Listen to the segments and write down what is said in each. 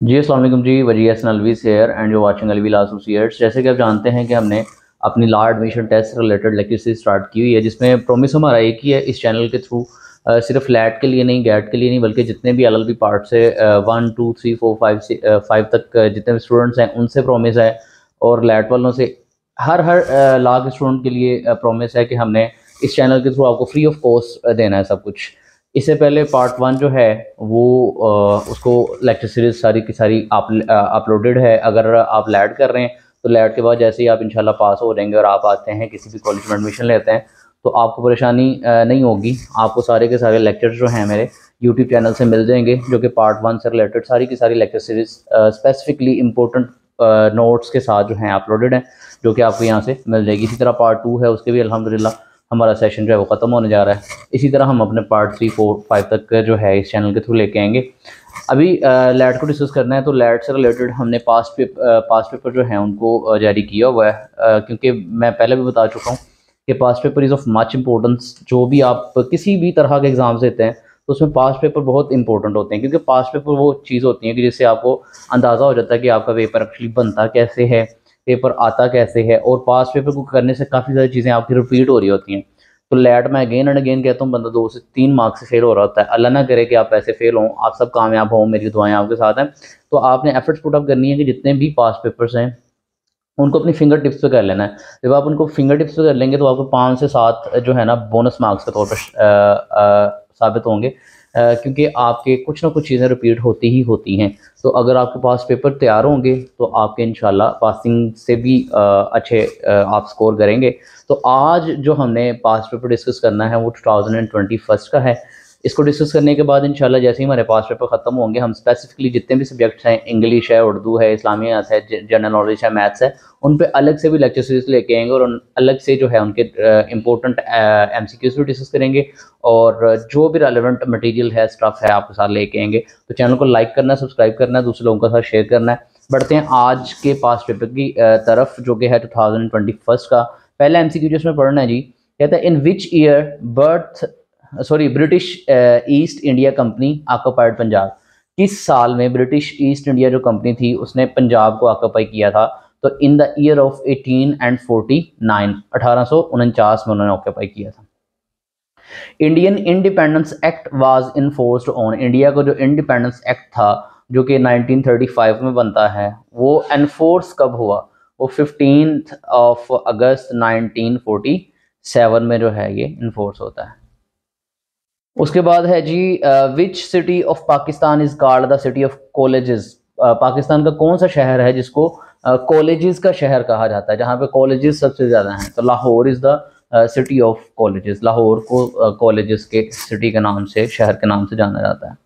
जी अस्सलाम वालेकुम जी, Wajih Hassan Alvi here and you watching Alvi associates. जैसे कि आप जानते हैं कि हमने अपनी law admission test related lecture series start की हुई है, जिसमें प्रॉमिस हमारा एक ही है इस चैनल के थ्रू सिर्फ लैट के लिए नहीं, गैट के लिए नहीं, बल्कि जितने भी LLB पार्ट से 1 2 3 4 5 5 तक जितने भी स्टूडेंट्स हैं उनसे प्रॉमिस है, और लैट वालों से हर लॉ के स्टूडेंट के लिए प्रॉमिस है कि हमने इस चैनल के थ्रू आपको फ्री ऑफ कॉस्ट देना है सब कुछ। इससे पहले पार्ट 1 जो है वो उसको लेक्चर सीरीज सारी की सारी अपलोडेड है। अगर आप लैड कर रहे हैं तो लैड के बाद जैसे ही आप इंशाल्लाह पास हो जाएंगे और आप आते हैं किसी भी कॉलेज में एडमिशन लेते हैं तो आपको परेशानी नहीं होगी। आपको सारे के सारे लेक्चर्स जो हैं मेरे यूट्यूब चैनल से मिल जाएंगे, जो कि पार्ट 1 से रिलेटेड सारी की सारी lecture series specifically important notes के साथ जो हैं अपलोडेड हैं, जो कि आपको यहाँ से मिल जाएगी। इसी तरह पार्ट 2 है, उसके भी अल्हम्दुलिल्लाह हमारा सेशन जो है वो ख़त्म होने जा रहा है। इसी तरह हम अपने पार्ट 3 4 5 तक जो है इस चैनल के थ्रू लेके आएंगे। अभी लैट को डिस्कस करना है, तो लैट से रिलेटेड हमने पास्ट पेपर जो हैं उनको जारी किया हुआ है, क्योंकि मैं पहले भी बता चुका हूँ कि past paper is of much importance. जो भी आप किसी भी तरह के एग्ज़ाम्स देते हैं तो उसमें पास्ट पेपर बहुत इंपॉर्टेंट होते हैं, क्योंकि पास्ट पेपर वो चीज़ होती है कि जिससे आपको अंदाज़ा हो जाता है कि आपका पेपर एक्चुअली बनता कैसे है, पेपर आता कैसे है, और पास पेपर को करने से काफ़ी सारी चीज़ें आपकी रिपीट हो रही होती हैं। तो लैट में अगेन एंड अगेन कहता हूँ, बंदा 2 से 3 मार्क्स से फेल हो रहा होता है। अल्लाह ना करे कि आप ऐसे फेल हों, आप सब कामयाब हों, मेरी दुआएं आपके साथ हैं। तो आपने एफर्ट्स पुट अप करनी है कि जितने भी पास पेपर्स हैं उनको अपनी फिंगर टिप्स पे कर लेना है। जब आप उनको फिंगर टिप्स पे कर लेंगे तो आपको 5 से 7 जो है ना बोनस मार्क्स के तौर पर साबित होंगे, क्योंकि आपके कुछ ना कुछ चीज़ें रिपीट होती ही होती हैं। तो अगर आपके पास पेपर तैयार होंगे तो आपके इंशाल्लाह पासिंग से भी अच्छे आप स्कोर करेंगे। तो आज जो हमने पास पेपर डिस्कस करना है वो 2021 का है। इसको डिस्कस करने के बाद इंशाल्लाह जैसे ही हमारे पास पेपर ख़त्म होंगे, हम स्पेसिफिकली जितने भी सब्जेक्ट्स हैं, इंग्लिश है, उर्दू है, इस्लामियात है, जनरल नॉलेज है, मैथ्स है, उन पे अलग से भी लेक्चर सीरीज लेके आएंगे और अलग से जो है उनके इंपॉर्टेंट MCQs भी डिस्कस करेंगे, और जो भी रेलेवेंट मटेरियल है, स्टफ है, आपके साथ लेके आएंगे। तो चैनल को लाइक करना है, सब्सक्राइब करना है, दूसरे लोगों के साथ शेयर करना है। बढ़ते हैं आज के पास पेपर की तरफ, जो कि है 2021 का। पहला MCQ जिसमें पढ़ना है जी, कहता है in which year British East India Company occupied Punjab. किस साल में ब्रिटिश ईस्ट इंडिया जो कंपनी थी उसने पंजाब को ऑक्युपाई किया था? तो इन द ईयर ऑफ 1849, 1849 में उन्होंने ऑक्युपाई किया था। Indian independence act was enforced on, India को जो इंडिपेंडेंस एक्ट था जो कि 1935 में बनता है, वो एनफोर्स कब हुआ? वो 15 अगस्त 1947 में जो है ये इन्फोर्स होता है। उसके बाद है जी, which city of Pakistan is called the city of colleges. Pakistan का कौन सा शहर है जिसको कॉलेजेस का शहर कहा जाता है, जहाँ पे कॉलेजेस सबसे ज़्यादा हैं? तो Lahore is the city of colleges. Lahore को कॉलेजेस के सिटी के नाम से, शहर के नाम से जाना जाता है।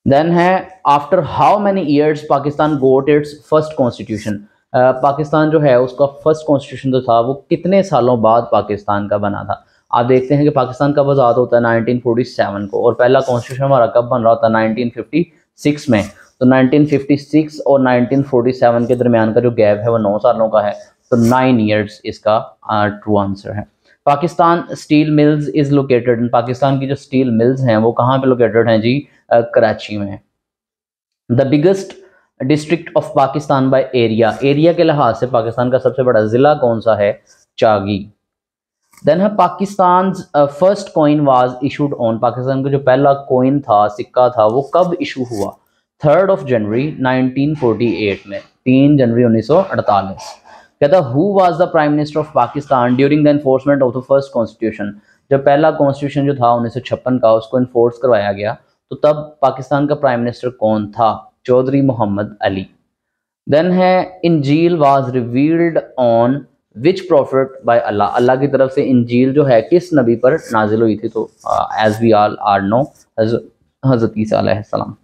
देन है, after how many years Pakistan got its first constitution. Pakistan जो है उसका फर्स्ट कॉन्स्टिट्यूशन जो था वो कितने सालों बाद पाकिस्तान का बना था? आप देखते हैं कि पाकिस्तान कब आज़ाद होता है? 1947 को, और पहला कॉन्स्टिट्यूशन हमारा कब बन रहा होता है? 1956 में। तो 1956 और 1947 के दरमियान का जो गैप है वो 9 सालों का है। तो 9 ईयर्स इसका ट्रू आंसर है। Pakistan steel mills is located, Pakistan की जो स्टील मिल्स हैं वो कहाँ पे लोकेटेड हैं जी? कराची में। The biggest district of Pakistan by area, area के लिहाज से पाकिस्तान का सबसे बड़ा जिला कौन सा है? चागी। देन है, Pakistan first coin was issued on, Pakistan का जो पहला कॉइन था, सिक्का था, वो कब इशू हुआ? 3 जनवरी 1948 में, 3 जनवरी 1948। कहता who was the prime minister of Pakistan during the enforcement of the first constitution. जब पहला कॉन्स्टिट्यूशन जो था 1956 का, उसको इन्फोर्स करवाया गया, तो तब पाकिस्तान का प्राइम मिनिस्टर कौन था? चौधरी मोहम्मद अली। देन है, Injil was revealed on which prophet by Allah, Allah की तरफ से इंजील जो है किस नबी पर नाजिल हुई थी? तो as we all are know, हज़रत ईसा अलैहिस्सलाम।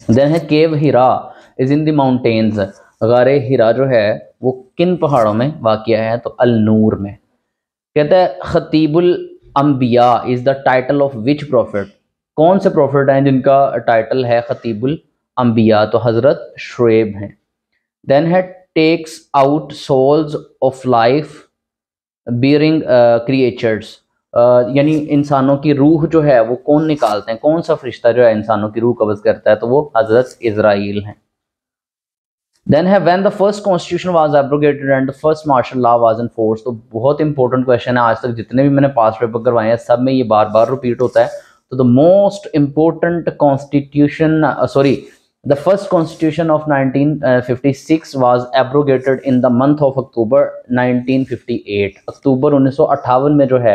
देन है, cave Hira is in the mountains, गारे हिरा जो है वो किन पहाड़ों में वाक़िया है? तो अल नूर में। कहता है, खतीबुल अंबिया is the title of which profit, कौन से प्रॉफिट हैं जिनका टाइटल है खतीबुल अंबिया? तो हज़रत शुएब हैं। देन है, takes out souls of life bearing creatures, यानी इंसानों की रूह जो है वो कौन निकालते हैं, कौन सा फरिश्ता जो है इंसानों की रूह कब्ज़ करता है, तो वो हज़रत इज़राइल हैं। देन है when the first constitution was abrogated and the first martial law was in force. तो बहुत इंपॉर्टेंट क्वेश्चन है, आज तक जितने भी मैंने पास पेपर करवाए हैं सब में ये बार बार रिपीट होता है। तो the most important constitution the first constitution of 1956 was abrogated in the month of October 1958। अक्टूबर 1958 में जो है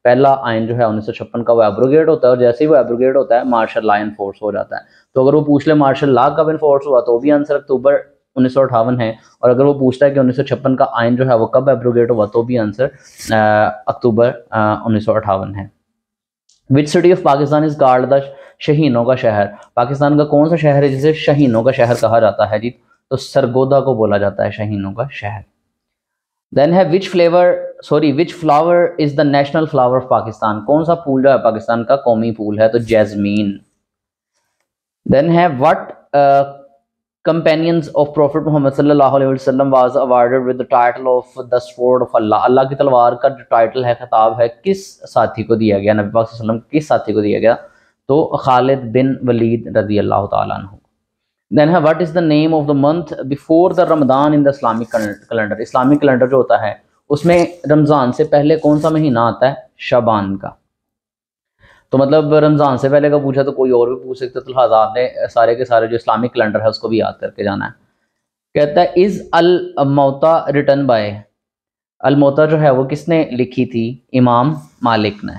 पहला आइन जो है 1956 का वो एब्रोगेट होता है, और जैसे ही वो एब्रोगेट होता है मार्शल लॉ इनफोर्स हो जाता है। तो अगर वो पूछ ले मार्शल लॉ कब इनफोर्स हुआ तो भी आंसर अक्टूबर 1958 है, और अगर वो पूछता है कि 1956 का आइन जो है वो कब एब्रोगेट हुआ तो भी आंसर अक्टूबर 1958 है। Which city of Pakistan is called the शहीनों का शहर। पाकिस्तान का कौन सा शहर है जिसे शहीनों का शहर कहा जाता है जी, तो सरगोदा को बोला जाता है शहीनों का शहर। देन है विच flower is the national flower of Pakistan. कौन सा फूल जो है पाकिस्तान का कौमी फूल है, तो जैस्मीन। देन है what companions of Prophet Muhammad sallallahu alaihi wasallam was awarded with the title of the sword of Allah। अल्लाह की तलवार का जो टाइटल है, खिताब है, किस साथी को दिया गया, नबी पाक सल्लल्लाहु अलैहि वसल्लम किस साथी को दिया गया, तो खालिद बिन वलीद रजी अल्लाह ताला अन्हु। देन है what is the name of the month before the Ramadan in the Islamic calendar. Islamic calendar जो होता है उसमें रमज़ान से पहले कौन सा महीना आता है, शबान का। तो मतलब रमज़ान से पहले का पूछा तो कोई और भी पूछ सकते, तो लिहाजा आपने सारे के सारे जो इस्लामिक कैलेंडर है उसको भी याद करके जाना है। कहता है इज़ अल मौता रिटन बाय। अल मौता जो है वो किसने लिखी थी, इमाम मालिक ने।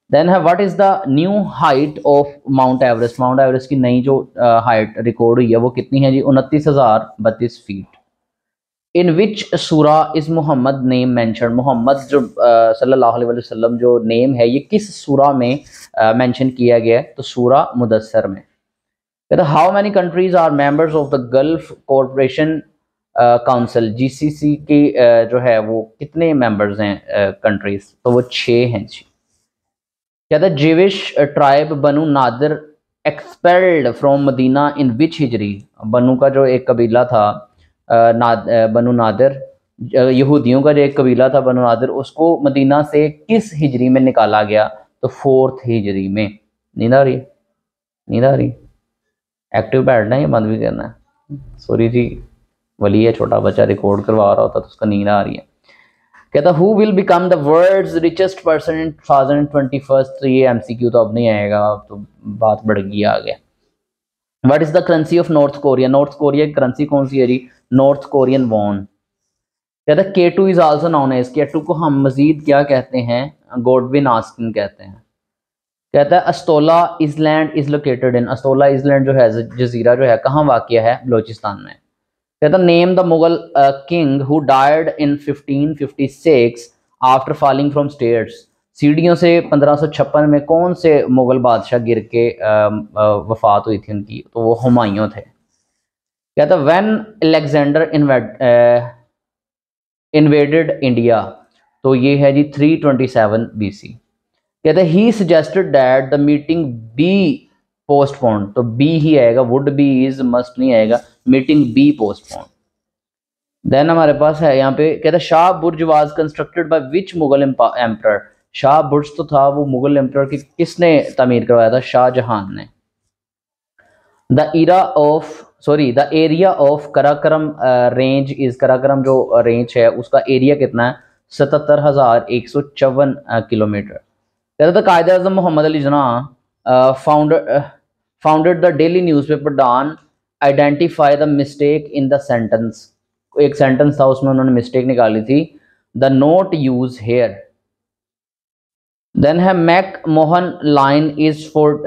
देन है what is the new height of mount Everest. Mount Everest की नई जो हाइट रिकॉर्ड हुई है वो कितनी है जी, 29,032 फीट। इन विच सूरा इज़ मोहम्मद नेम मैंशन। मोहम्मद जो सल्लल्लाहु अलैहि वसल्लम जो नेम है ये किस सूरा में मेंशन किया गया है, तो सूरा मुदस्सर में। कहता है how many countries are members of the gulf corporation council. GCC की जो है वो कितने मेंबर्स हैं कंट्रीज, तो वो 6 हैं जी। कहता है Jewish tribe Banu Nadir expelled from Medina in which Hijri. Banu का जो एक कबीला था बनु नादिर, यहूदियों का जो एक कबीला था बनु नादिर, उसको मदीना से किस हिजरी में निकाला गया, तो 4th हिजरी में। नींद आ रही, नींद आ रही, एक्टिव बैठना है या बंद भी करना है। सॉरी जी, वली है छोटा बच्चा रिकॉर्ड करवा रहा होता तो उसका नींद आ रही है। कहता who will become the world's richest person in 2021। तो ये MCQ तो अब नहीं आएगा, अब तो बात बढ़ गई आ गया। What is the currency of north Korea. North Korea की करेंसी कौन सी है जी, नॉर्थ कोरियन वॉन। कहता है K2 is also known as. K2 को हम मजीद क्या कहते हैं, गोडविन आस्किन कहते हैं। कहता है अस्तोला island is located in. अस्तोला island जो है जजीरा जो है कहाँ वाक़या है, बलोचिस्तान में। कहता name the Mughal king who died in 1556 after falling from stairs. सीढ़ियों से 1556 में कौन से मुगल बादशाह गिर के वफात हुई थी उनकी, तो वो हुमायूं थे। कहता व्हेन अलेक्जेंडर इन्वेडेड इंडिया, तो ये है जी 327 BC। कहता है he suggested that the meeting be postponed. तो बी ही आएगा, वुड बी इज मस्ट नहीं आएगा, मीटिंग बी पोस्टपोन्ड। देन हमारे पास है यहाँ पे, कहता है Shah Burj was constructed by which Mughal emperor. Shah Burj तो था वो मुगल एम्परर की किसने तामीर करवाया था, शाहजहां ने। The area of Karakoram range is. Karakoram जो रेंज है उसका एरिया कितना है, 77,154 किलोमीटर। कहता था Quaid Azam Mohammad Ali Jinnah founded the daily newspaper Dawn identify the mistake in the sentence. एक सेंटेंस था उसमें उन्होंने मिस्टेक निकाली थी, the note use here. Then है McMahon line is for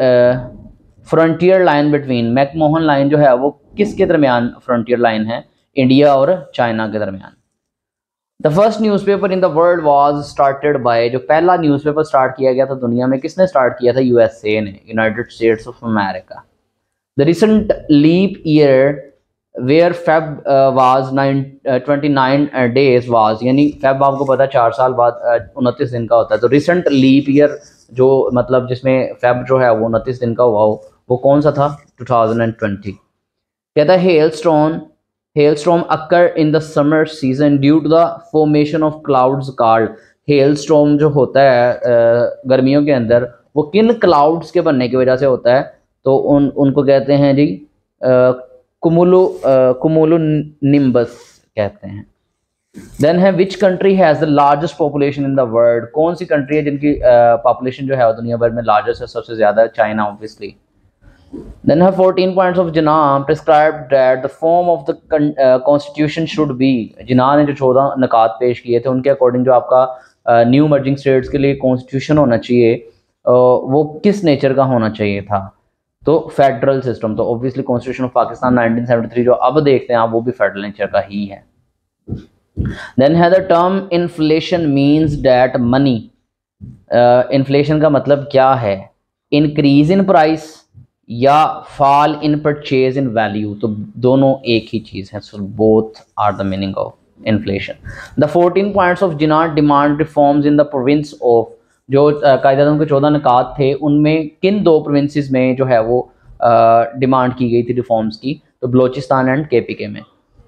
frontier line between. McMahon line जो है वो किसके दरमियान फ्रंटियर लाइन है, इंडिया और चाइना के दरमियान। The first newspaper in the world was started by. जो पहला न्यूज़पेपर स्टार्ट किया गया था दुनिया में किसने स्टार्ट किया था, USA ने, United States of America. The recent leap year where Feb was 29 days was, यानी फेब आपको पता है 4 साल बाद 29 दिन का होता है। तो रिसेंट लीप ईयर जो मतलब जिसमें फेब जो है वो 29 दिन का हुआ हो, वो कौन सा था, 2020। कहता है hailstorm occur in the summer season due to the formation of clouds called. Hailstorm जो होता है गर्मियों के अंदर, वो किन क्लाउड्स के बनने की वजह से होता है? तो उनको कहते हैं जी कुमुलो निम्बस कहते हैं। देन है which country has the largest population in the world? कौन सी कंट्री है जिनकी पॉपुलेशन जो है दुनिया भर में लार्जेस्ट है, सबसे ज़्यादा? China obviously. Then have 14 points of Jinnah prescribed that the form of the constitution should be। जिन्ना ने जो 14 नकात पेश किए थे उनके अकॉर्डिंग जो आपका न्यू मर्जिंग स्टेट्स के लिए कॉन्स्टिट्यूशन होना चाहिए वो किस नेचर का होना चाहिए था? तो फेडरल सिस्टम। तो ऑब्वियसली कॉन्स्टिट्यूशन ऑफ पाकिस्तान 1973 जो अब देखते हैं आप वो भी फेडरल नेचर का ही है। देन है the term inflation means dat money. Inflation का मतलब क्या है? इंक्रीज इन प्राइस या fall in purchase in value. तो दोनों एक ही चीज़ है। So both are the meaning of inflation. The 14 points of Jinnah demand reforms in the province of. जो कायदे-ए-आज़म के 14 नकात थे उनमें किन दो प्रोविंसेस में जो है वो डिमांड की गई थी रिफॉर्म्स की? तो बलोचिस्तान एंड KPK में।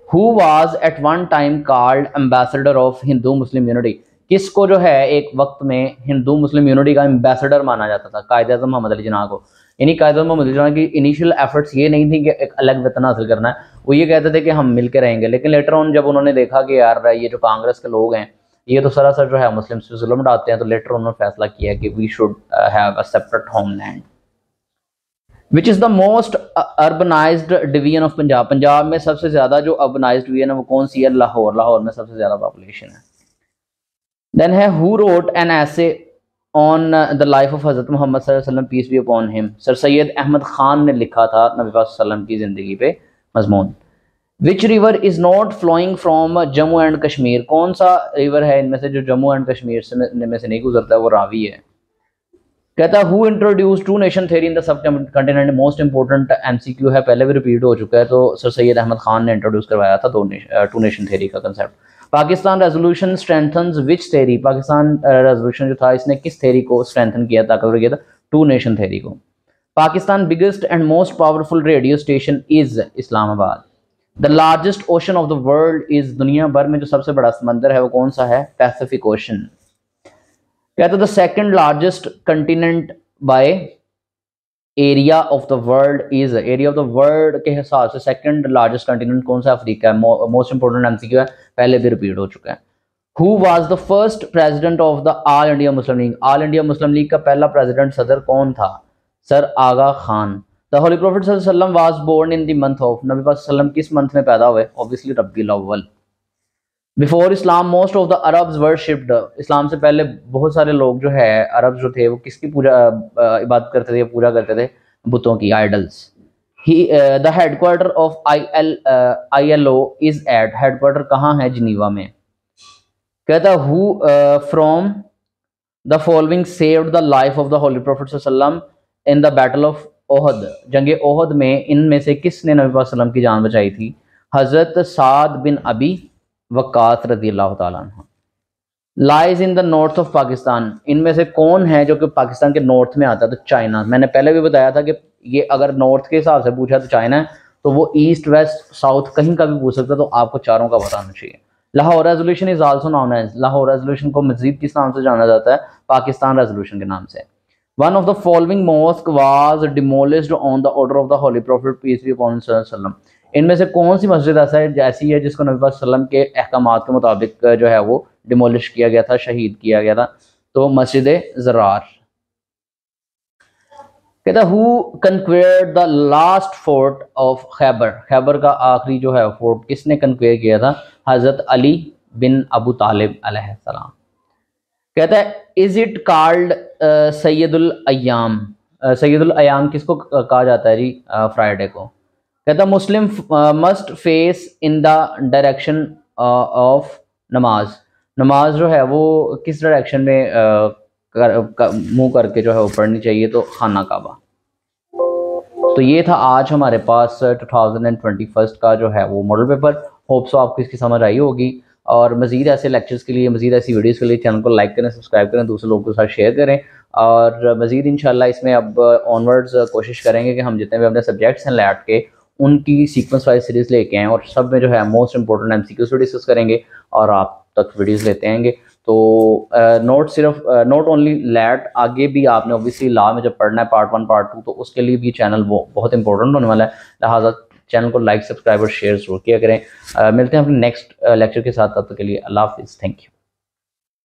Who was at one time called ambassador of Hindu Muslim unity? किसको जो है एक वक्त में हिंदू मुस्लिम यूनिटी का एम्बेसडर माना जाता था? कायदे-ए-आज़म मोहम्मद अली जिन्ना को। यानी कायदे-ए-आज़म मोहम्मद अली जिन्ना की इनिशियल एफर्ट्स ये नहीं थी कि एक अलग वतन हासिल करना है, वो ये कहते थे कि हम मिल के रहेंगे। लेकिन लेटर ऑन जब उन्होंने देखा कि यार ये जो कांग्रेस के लोग हैं ये तो सरासर जो है मुस्लिम्स पे जुल्म डालते हैं, तो लेटर उन्होंने फैसला किया कि we should have a separate homeland. Which is the most urbanised division of Punjab? Punjab में सबसे ज़्यादा जो अर्बनाइज्ड डिवीजन है वो कौन सी है? लाहौर। लाहौर में सबसे ज़्यादा पॉपुलेशन है। देन है who wrote an essay on the life of हज़रत मोहम्मद सल्लल्लाहु अलैहि वसल्लम peace be upon him? Sir Syed Ahmad Khan ने लिखा था नबी पाक सल्लल्लाहु अलैहि वसल्लम की ज़िंदगी पे मजमून। Which river is not flowing from Jammu and Kashmir? कौन सा रिवर है इनमें से जो जम्मू एंड कश्मीर में से नहीं गुजरता है? वो रावी है। कहता है who introduce two nation theory in the subcontinent? Most important MCQ है, पहले भी रिपीट हो चुका है। तो सर सैयद अहमद खान ने इंट्रोड्यूस करवाया था टू नेशन थ्योरी का कंसेप्ट। पाकिस्तान रेजोल्यूशन स्ट्रेंथन्स विच थ्योरी? पाकिस्तान रेजोल्यूशन जो था इसने किस थ्योरी को स्ट्रेंथन किया, ताकतवर किया था? टू नेशन थ्योरी को। Pakistan biggest and most powerful radio station is Islamabad. The largest ocean of the world is. दुनिया भर में जो सबसे बड़ा समंदर है वो कौन सा है? Pacific Ocean. कहते the second largest continent by area of the world is. Area of the world के हिसाब से सेकंड लार्जेस्ट कंटिनेंट कौन सा? अफ्रीका है। मोस्ट इंपोर्टेंट MCQ है, पहले भी रिपीट हो चुका है। Who was the first president of the All India Muslim League? All India Muslim League का पहला प्रेसिडेंट सदर कौन था? Sir Aga Khan. The holy prophet सल्लल्लाहु अलैहि वसल्लम was born in the month of. नबी पाक सल्लल्लाहु अलैहि वसल्लम किस मंथ में पैदा हुए? Obviously Rabiul Awwal. Before Islam most of the Arabs worshipped. Islam से पहले बहुत सारे लोग जो है अरब जो थे वो किसकी पूजा इबादत करते थे, पूजा करते थे? बुतों की, idols. The headquarter of ILO is at. Headquarter कहाँ है? जिनीवा में। कहता who from the following saved the life of the holy prophet सल्लल्लाहु अलैहि वसल्लम in the battle of Uhud? जंगे ओहद में इनमें से किसने नबी पाक सल्लल्लाहु अलैहि वसल्लम की जान बचाई थी? हजरत साद बिन अबी वक़ास रज़ियल्लाहु ताला अन्हु। Lies in the north of Pakistan? इनमें से कौन है जो कि पाकिस्तान के नॉर्थ में आता है? तो चाइना। मैंने पहले भी बताया था कि ये अगर नॉर्थ के हिसाब से पूछा तो चाइना है, तो वो ईस्ट वेस्ट साउथ कहीं का भी पूछ सकता है, तो आपको चारों का बताना चाहिए। Lahore resolution is also known as. Lahore resolution को मजीद किस नाम से जाना जाता है? पाकिस्तान रेजोल्यूशन के नाम से। One of the following mosque was demolished on the order of the holy prophet peace be upon him? इनमें से कौन सी मस्जिद ऐसी है जिसको नबी पाक सल्लल्लाहु अलैहि वसल्लम के अहकामात के मुताबिक जो है वो डिमोलिश किया गया था, शहीद किया गया था? तो मस्जिद ज़रार। कहता who conquered the last fort of Khaibar? Khaibar का आखिरी जो है फोर्ट किसने कन्क्वेयर किया था? हज़रत अली बिन अबू तालिब अलैहिस्सलाम। कहता है इज इट कॉल्ड सैयदुल अय्याम? सैयदुल अय्याम किसको कहा जाता है जी? फ्राइडे को। कहता Muslim must face in the direction of नमाज? नमाज जो है वो किस डायरेक्शन में मुंह करके जो है वो पढ़नी चाहिए? तो खाना काबा। तो ये था आज हमारे पास 2021 का जो है वो मॉडल पेपर। होप सो आपको इसकी समझ आई होगी। और मज़ीद ऐसे लेक्चर्स के लिए, मज़ीद ऐसी वीडियोस के लिए चैनल को लाइक करें, सब्सक्राइब करें, दूसरे लोगों के साथ शेयर करें। और मज़ीद इंशाल्लाह इसमें अब ऑनवर्ड्स कोशिश करेंगे कि हम जितने भी अपने सब्जेक्ट्स हैं लैट के उनकी सीक्वेंस वाइज सीरीज़ लेके आएँ और सब में जो है मोस्ट इंपॉर्टेंट MCQs डिस्कस करेंगे और आप तक वीडियोज़ लेते आएंगे। तो नॉट ओनली लैट, आगे भी आपने ऑब्वियसली लॉ में जब पढ़ना है पार्ट 1 पार्ट 2, तो उसके लिए भी चैनल वो बहुत इंपॉर्टेंट होने वाला है। लिहाजा चैनल को लाइक सब्सक्राइब और शेयर जरूर किया करें। मिलते हैं अपने नेक्स्ट लेक्चर के साथ, तब तक के लिए अल्लाह हाफिज़, थैंक यू।